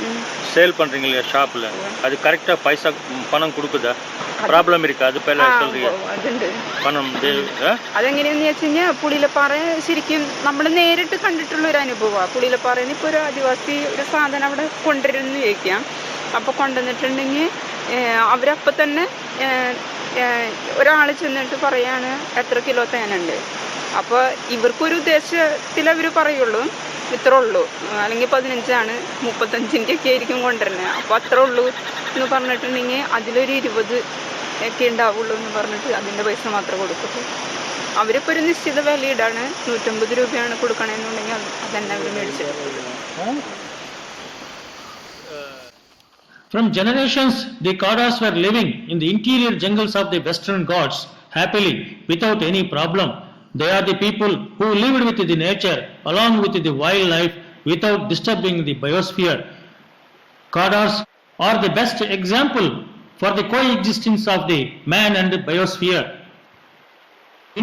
சேல் பண்ணுறீங்க இல்லையா ஷாப்பில், அது கரெக்டாக பைசா பணம் கொடுக்குதா? ப்ராப்ளம் இருக்கா? அது പേല சொல்றீங்க അതുണ്ട് പണം. അതെങ്ങനെയാണെന്ന് വെച്ച് കഴിഞ്ഞാൽ പുളിയിലപ്പാറ ശരിക്കും നമ്മൾ നേരിട്ട് കണ്ടിട്ടുള്ള ഒരു അനുഭവമാണ്. പുളിയിലപ്പാറയിൽ ഇപ്പോൾ ഒരു ആദിവാസി ഒരു സാധനം അവിടെ കൊണ്ടുവരുമെന്ന് ചോദിക്കാം. അപ്പോൾ കൊണ്ടുവന്നിട്ടുണ്ടെങ്കിൽ അവരപ്പം തന്നെ ഒരാൾ ചെന്നിട്ട് പറയാണ് എത്ര കിലോ തേനുണ്ട്. അപ്പോൾ ഇവർക്കൊരു ഉദ്ദേശത്തിൽ അവർ പറയുള്ളൂ ഇത്ര ഉള്ളൂ, അല്ലെങ്കിൽ 15 35 ഒക്കെ ആയിരിക്കും കൊണ്ടുവരുന്നത്. അപ്പോൾ അത്ര ഉള്ളൂ എന്ന് പറഞ്ഞിട്ടുണ്ടെങ്കിൽ അതിലൊരു 20 ഒക്കെ ഉണ്ടാവുള്ളൂ എന്ന് പറഞ്ഞിട്ട് അതിൻ്റെ പൈസ മാത്രമേ കൊടുക്കുള്ളൂ. അവരിപ്പോൾ ഒരു നിശ്ചിത വിലയിടാണ്. 150 രൂപയാണ് കൊടുക്കണമെന്നുണ്ടെങ്കിൽ അതന്നെ അവർ മേടിച്ചിട്ടുള്ളൂ. From generations, the Kadars were living in the interior jungles of the Western Ghats happily, without any problem. They are the people who lived with the nature along with the wildlife without disturbing the biosphere. Kadars are the best example for the coexistence of the man and the biosphere.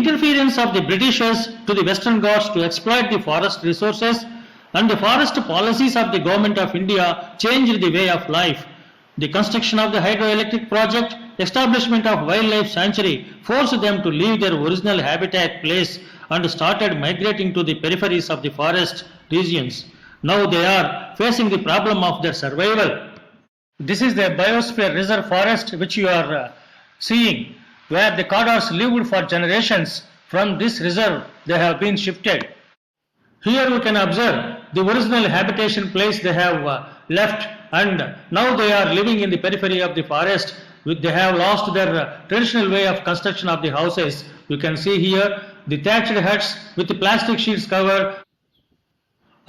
Interference of the Britishers to the Western Ghats to exploit the forest resources and the forest policies of the Government of India changed the way of life. The construction of the hydroelectric project, establishment of wildlife sanctuary forced them to leave their original habitat place and started migrating to the peripheries of the forest regions. Now they are facing the problem of their survival. This is the biosphere reserve forest which you are seeing, where the Kadars lived for generations. From this reserve they have been shifted. Here we can observe the original habitation place they have left, and now they are living in the periphery of the forest. They have lost their traditional way of construction of the houses. You can see here the thatched huts with the plastic sheets covered,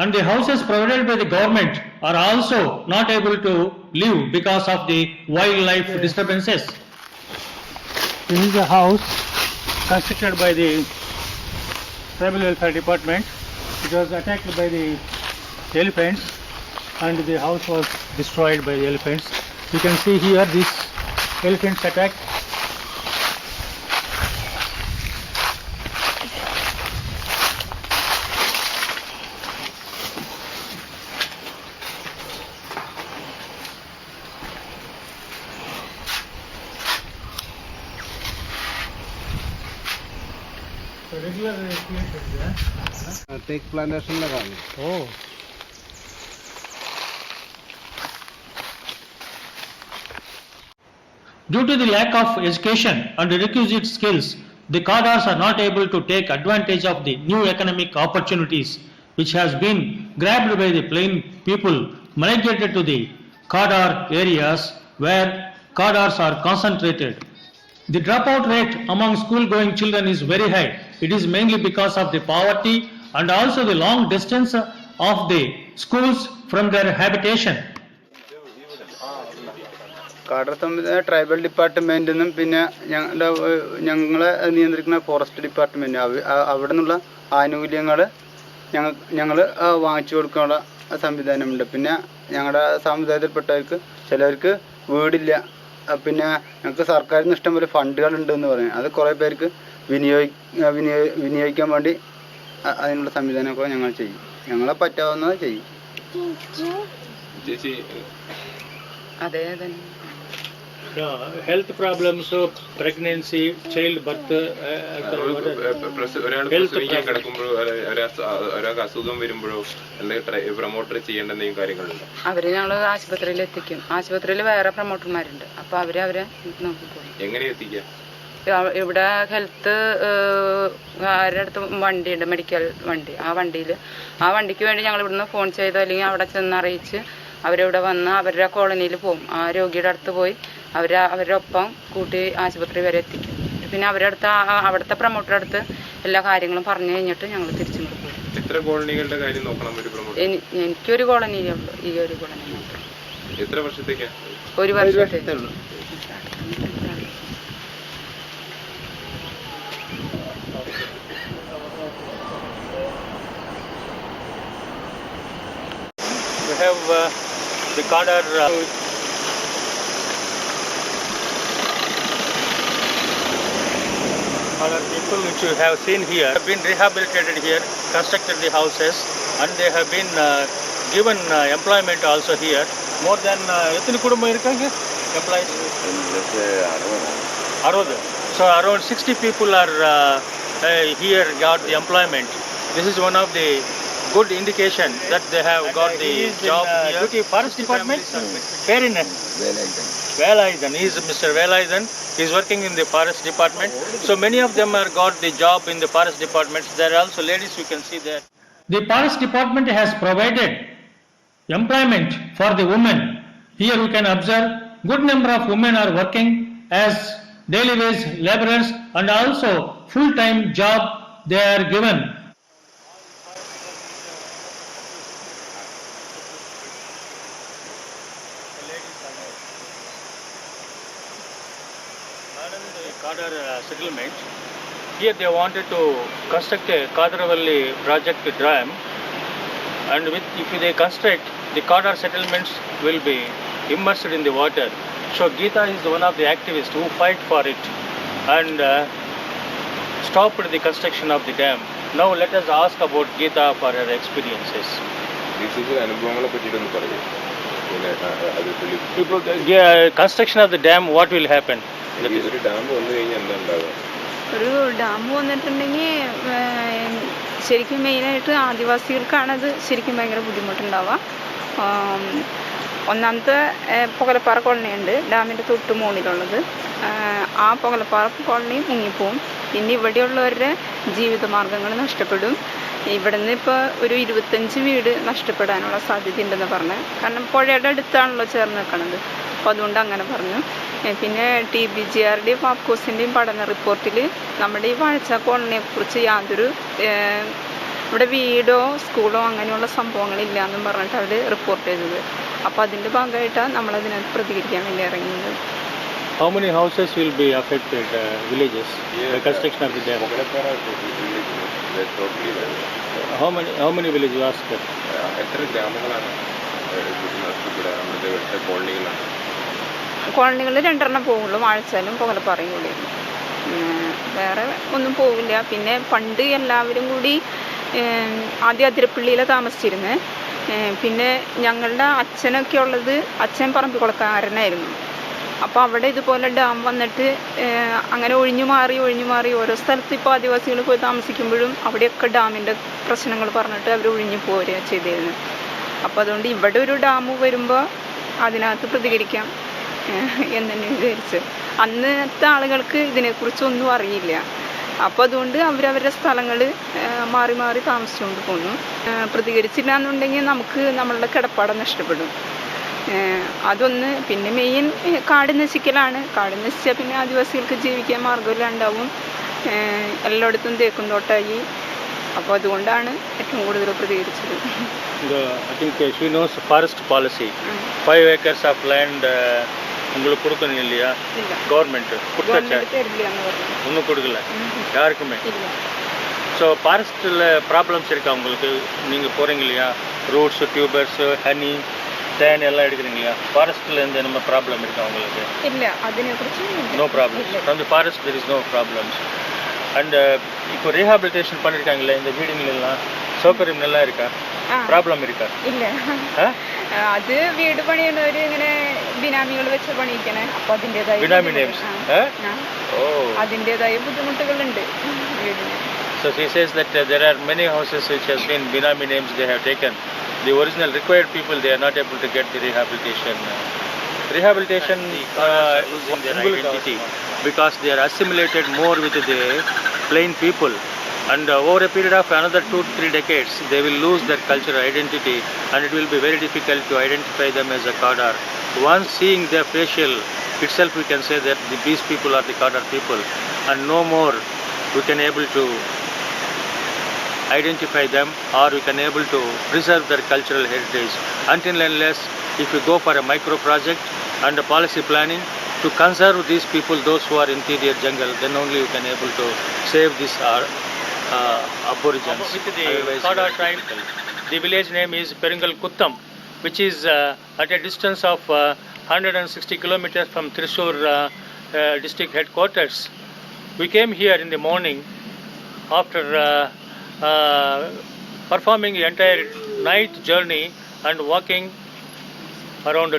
and the houses provided by the government are also not able to live because of the wildlife disturbances. This is a house constructed by the Tribal Welfare Department. It was attacked by the elephants and the house was destroyed by the elephants. You can see here this elephants attack. തേക്ക് പ്ലാന്റേഷനിലാണ്. Oh. Due to the lack of education and requisite skills, the Kadars are not able to take advantage of the new economic opportunities which has been grabbed by the plain people migrated to the Kadar areas where Kadars are concentrated. The dropout rate among school-going children is very high. It is mainly because of the poverty and also the long distance of the schools from their habitation. Cadre സംവിധാന tribal ഡിപ്പാർട്ട്മെന്റിൽ നിന്നും പിന്നെ ഞങ്ങളെ നിയന്ത്രിക്കുന്ന forest department അവിടെ നിന്നുള്ള ആനുകൂല്യങ്ങൾ ഞങ്ങൾ വാങ്ങിച്ചു കൊടുക്കാനുള്ള സംവിധാനമുണ്ട്. പിന്നെ ഞങ്ങളുടെ സമുദായത്തിൽപ്പെട്ടവർക്ക് ചിലവർക്ക് വീടില്ല. പിന്നെ ഞങ്ങൾക്ക് സർക്കാരിൽ നിന്ന് ഇഷ്ടംപോലെ ഫണ്ടുകളുണ്ടെന്ന് പറയും. അത് കുറേ പേർക്ക് വിനിയോഗിക്കാൻ വേണ്ടി അതിനുള്ള സംവിധാനമൊക്കെ ഞങ്ങൾ ചെയ്യും. ഞങ്ങളെ പറ്റാവുന്നത് ചെയ്യും. അതെ Health problems, pregnancy, child birth, ഒരാൾക്ക് അസുഖം വരുമ്പോഴോ അല്ലെങ്കിൽ പ്രൊമോട്ടർ ചെയ്യേണ്ട എന്തെങ്കിലും കാര്യങ്ങളുണ്ടോ? അവരെ ഞങ്ങൾ ആശുപത്രിയിൽ എത്തിക്കും. ആശുപത്രിയിൽ വേറെ പ്രൊമോട്ടർമാരുണ്ട്. അപ്പോൾ അവരെ നോക്കിക്കോളും. എങ്ങനെ എത്തിക്കാം? ഇവിടെ ഹെൽത്ത് ആരുടെ അടുത്ത് വണ്ടിയുണ്ട്, മെഡിക്കൽ വണ്ടി. ആ വണ്ടിക്ക് വേണ്ടി ഞങ്ങൾ ഇവിടുന്ന് ഫോൺ ചെയ്ത് അല്ലെങ്കിൽ അവിടെ ചെന്ന് അറിയിച്ച് അവരിവിടെ വന്ന് അവരുടെ കോളനിയിൽ പോകും. ആ രോഗിയുടെ അടുത്ത് പോയി അവരുടെ ഒപ്പം കൂട്ടി ആശുപത്രി വരെ എത്തിക്കും. പിന്നെ അവിടുത്തെ പ്രൊമോട്ടറുടെ അടുത്ത് എല്ലാ കാര്യങ്ങളും പറഞ്ഞു കഴിഞ്ഞിട്ട് ഞങ്ങൾ തിരിച്ചും പോകും. എത്ര കോളനികളുടെ കാര്യം നോക്കണം ഒരു പ്രൊമോട്ടർ? എനിക്കൊരു കോളനിയേ ഉള്ളൂ, ഈ ഒരു കോളനി മാത്രം. എത്ര വർഷത്തേക്കാ? ഒരു വർഷത്തേക്ക് ഉള്ളൂ. We have the Kadar people which you have seen here have been rehabilitated here, constructed the houses, and they have been given employment also here. More than எத்தனை குடும்பம் இருக்காங்க employees? 60. So around 60 people are here got the employment. This is one of the good indication that they have got the job here. Duty Forest Department? Velaythan. He is Mr. Velaythan. He is working in the Forest Department. So many of them are got the job in the Forest Department. There are also ladies you can see there. The Forest Department has provided employment for the women. Here we can observe good number of women are working as daily wage laborers and also full-time job they are given. Kadar settlement. Here they wanted to construct a Kadaravalli project dam, and if they construct, the Kadar settlements will be immersed in the water. So Geeta is one of the activists who fight for it and stopped the construction of the dam. Now let us ask about Geeta for her experiences. Construction of the dam, what will happen? ഒരു dam വന്നിട്ടുണ്ടെങ്കിൽ ശരിക്കും മെയിനായിട്ട് ആദിവാസികൾക്കാണത് ശരിക്കും ഭയങ്കര ബുദ്ധിമുട്ടുണ്ടാവുക. ഒന്നാമത്തെ പുകലപ്പാറ colony ഉണ്ട് ഡാമിൻ്റെ തൊട്ട് മുകളിലുള്ളത്. ആ പുകലപ്പാറ കോളനി മുങ്ങിപ്പോവും. പിന്നെ ഇവിടെയുള്ളവരുടെ ജീവിതമാർഗ്ഗങ്ങൾ നഷ്ടപ്പെടും. ഇവിടുന്ന് ഇപ്പോൾ ഒരു 25 വീട് നഷ്ടപ്പെടാനുള്ള സാധ്യതയുണ്ടെന്ന് പറഞ്ഞു. കാരണം പുഴയുടെ അടുത്താണല്ലോ ചേർന്ന് നിൽക്കണത്. അപ്പോൾ അതുകൊണ്ട് അങ്ങനെ പറഞ്ഞു. പിന്നെ TBGRയുടെയും പാപ്കോസിൻ്റെയും പഠന റിപ്പോർട്ടിൽ നമ്മുടെ ഈ വാഴച്ച കോളനിയെക്കുറിച്ച് യാതൊരു ഇവിടെ വീടോ സ്കൂളോ അങ്ങനെയുള്ള സംഭവങ്ങളില്ല എന്നും പറഞ്ഞിട്ട് അവർ റിപ്പോർട്ട് ചെയ്തത്. അപ്പോൾ അതിൻ്റെ ഭാഗമായിട്ടാണ് നമ്മളതിനകത്ത് പ്രതികരിക്കാൻ വേണ്ടി ഇറങ്ങിയത്. How many houses will be affected, villages, the construction of the dam? How many villages you asked? എത്ര ഗ്രാമങ്ങളാണ് നഷ്ടപ്പെടുക കോളനികളാണ്? കോളനികൾ 2 പോകുള്ളൂ, വാഴച്ചാലും പുകലപ്പാറയും കൂടി. വേറെ ഒന്നും പോവില്ല. പിന്നെ പണ്ട് എല്ലാവരും കൂടി ആദ്യം അതിരപ്പള്ളിയിലാണ് താമസിച്ചിരുന്നത്. പിന്നെ ഞങ്ങളുടെ അച്ഛനൊക്കെ ഉള്ളത് അച്ഛൻ പറമ്പിക്കുളക്കാരനായിരുന്നു. അപ്പോൾ അവിടെ ഇതുപോലെ ഡാം വന്നിട്ട് അങ്ങനെ ഒഴിഞ്ഞു മാറി ഓരോ സ്ഥലത്ത് ഇപ്പോൾ ആദിവാസികൾ പോയി താമസിക്കുമ്പോഴും അവിടെയൊക്കെ ഡാമിൻ്റെ പ്രശ്നങ്ങൾ പറഞ്ഞിട്ട് അവർ ഒഴിഞ്ഞു പോരുക ചെയ്തിരുന്നു. അപ്പോൾ അതുകൊണ്ട് ഇവിടെ ഒരു ഡാം വരുമ്പോൾ അതിനകത്ത് പ്രതികരിക്കാം എന്നെ വിചാരിച്ച്. അന്നത്തെ ആളുകൾക്ക് ഇതിനെക്കുറിച്ചൊന്നും അറിയില്ല. അപ്പോൾ അതുകൊണ്ട് അവരവരുടെ സ്ഥലങ്ങൾ മാറി താമസിച്ചുകൊണ്ട് പോന്നു. പ്രതികരിച്ചില്ല എന്നുണ്ടെങ്കിൽ നമുക്ക് നമ്മളുടെ കിടപ്പാടം നഷ്ടപ്പെടും. അതൊന്ന്. പിന്നെ മെയിൻ കാട് നശിക്കലാണ്. കാട് നശിച്ചാൽ പിന്നെ ആദിവാസികൾക്ക് ജീവിക്കാൻ മാർഗ്ഗമില്ലാണ്ടാവും. എല്ലായിടത്തും തേക്കും തോട്ടായി. അപ്പോൾ അതുകൊണ്ടാണ് ഏറ്റവും കൂടുതൽ പ്രതികരിച്ചത്. I think she knows forest policy. 5 acres of land உங்களுக்கு கொடுக்கணும் இல்லையா? கவர்மெண்ட் கொடுத்தாச்சா? ஒன்றும் கொடுக்கல யாருக்குமே. ஸோ ஃபாரஸ்ட்டில் ப்ராப்ளம்ஸ் இருக்கா உங்களுக்கு? நீங்கள் போகிறீங்க இல்லையா, ரூட்ஸ், டியூபர்ஸ், ஹனி, தேன் எல்லாம் எடுக்கிறீங்க இல்லையா? ஃபாரஸ்ட்டில் எந்த நம்ம ப்ராப்ளம் இருக்கா உங்களுக்கு? இல்லை, അതിനെക്കുറിച്ച് no problem. From the forest there is no problems. And இப்போ ரீஹாபிலிட்டேஷன் பண்ணியிருக்காங்களே இந்த வீடுங்களெல்லாம் சௌகര്യം நல்லா இருக்கா? ப்ராப்ளம் இருக்கா? ഇല്ല, അത് വീട് പണിയുന്നവർ ഇങ്ങനെ ബിനാമികൾ വെച്ച് പണിയിക്കണേ. അപ്പോൾ അതിൻ്റെതായ ബിനാമി നെയിംസ് അതിൻ്റെതായ ബുദ്ധിമുട്ടുകളുണ്ട് വീടിന്. So she says that there are many houses which has been binami names they have taken. The original required people, they are not able to get the rehabilitation. Rehabilitation in their identity because they are assimilated more with the plain people. And over a period of another 2-3 decades, they will lose their cultural identity and it will be very difficult to identify them as a Kadar. Once seeing their facial itself, we can say that these people are the Kadar people, and no more we can able to identify them or we can able to preserve their cultural heritage. Until and unless if you go for a micro project and a policy planning to conserve these people, those who are interior jungle, then only you can able to save this aborigines. With the Kadar tribe, the village name is Peringal Kuttam, which is at a distance of 160 kilometers from Trissur district headquarters. We came here in the morning after performing the entire night journey and walking around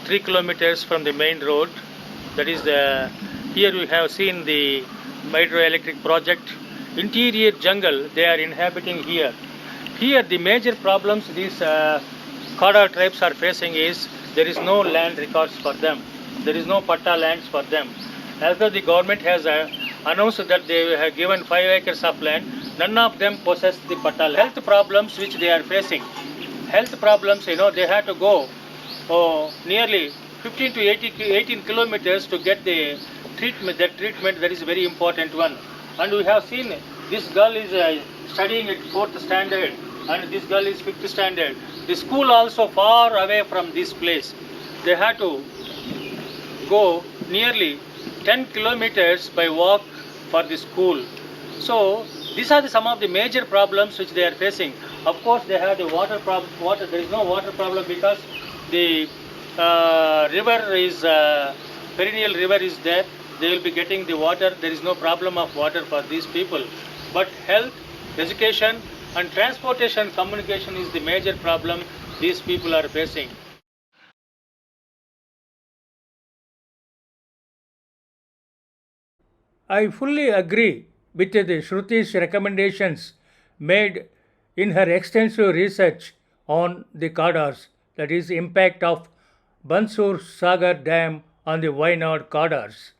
3 kilometers from the main road. That is here we have seen the hydroelectric project. Interior jungle they are inhabiting here. Here the major problems these Kadar tribes are facing is there is no land records for them. There is no patta lands for them. Although the government has announced that they have given 5 acres of land, none of them possess the patta land. Health problems which they are facing. Health problems, they have to go nearly 15 to 18 kilometers to get the treatment. That treatment that is a very important one. And we have seen this girl is studying at 4th standard and this girl is 5th standard. The school also far away from this place. They have to go nearly 10 kilometers by walk for the school. So these are some of the major problems which they are facing. Of course they have the water problem. There is no water problem because the river is perennial river is there. They will be getting the water. There is no problem of water for these people. But health, education and transportation communication is the major problem these people are facing. I fully agree with the Shruti's recommendations made in her extensive research on the Kadars, that is, impact of Bansur Sagar Dam on the Wayanad Kadars.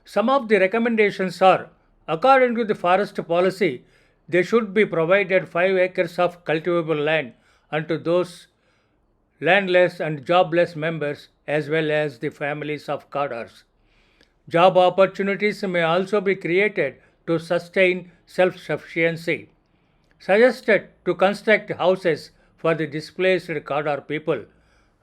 Some of the recommendations are, according to the forest policy, they should be provided 5 acres of cultivable land unto those landless and jobless members as well as the families of Kadars. Job opportunities may also be created to sustain self-sufficiency. Suggested to construct houses for the displaced Kadar people.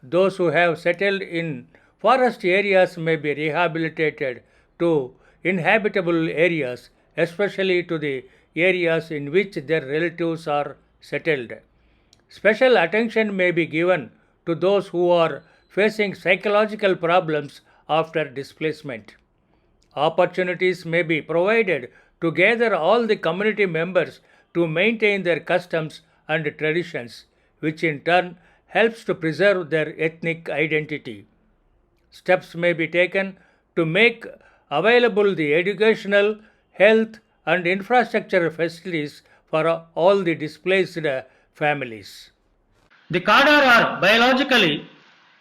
Those who have settled in forest areas may be rehabilitated to inhabitable areas, especially to the areas in which their relatives are settled. Special attention may be given to those who are facing psychological problems after displacement. Opportunities may be provided to gather all the community members to maintain their customs and traditions, which in turn helps to preserve their ethnic identity. Steps may be taken to make available the educational, health, and infrastructure facilities for all the displaced families. The Kadar are biologically,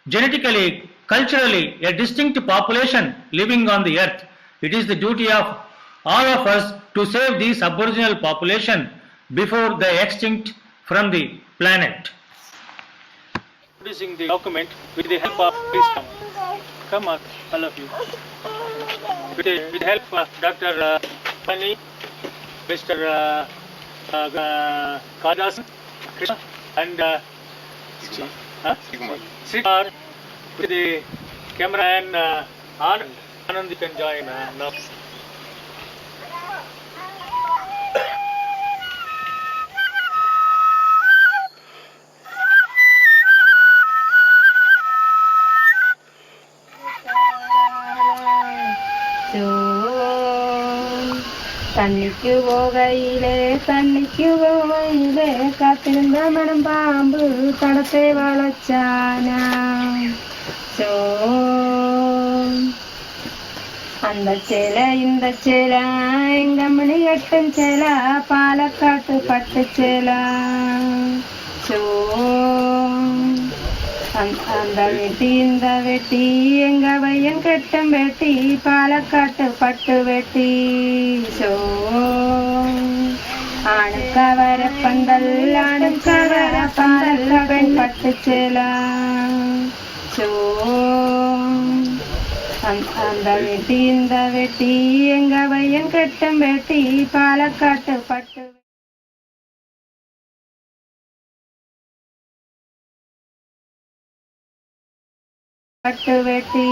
genetically, culturally a distinct population living on the earth. It is the duty of all of us to save this aboriginal population before they extinct from the planet. Producing the document with the help of please come on, all of you. With the help of Dr. Pani, Mr. Kadas, Krishna, and Sigmar, with the camera and Anand, you can join now. തന്നിക്കു പോകയിലേ കാത്തിരുന്ന മണം പാമ്പ് കടത്തെ വളച്ചാന அந்த சேலை இந்த சேலை எங்க மணி எட்டும் சேலை பாலக்காட்டு பட்டு சேலை அந்த வெட்டி இந்த வெட்டி எங்க பையன் கெட்டும் வெட்டி பாலக்காட்டு பட்டு வெட்டி ஆணுக்கவர பந்தல் ஆணுக்கவர பந்தல் பெண் பட்டு சேலை அந்த வெட்டி இந்த வெட்டி எங்க பையன் கெட்டும் வெட்டி பாலக்காட்டு பட்டு பட்டு வெட்டி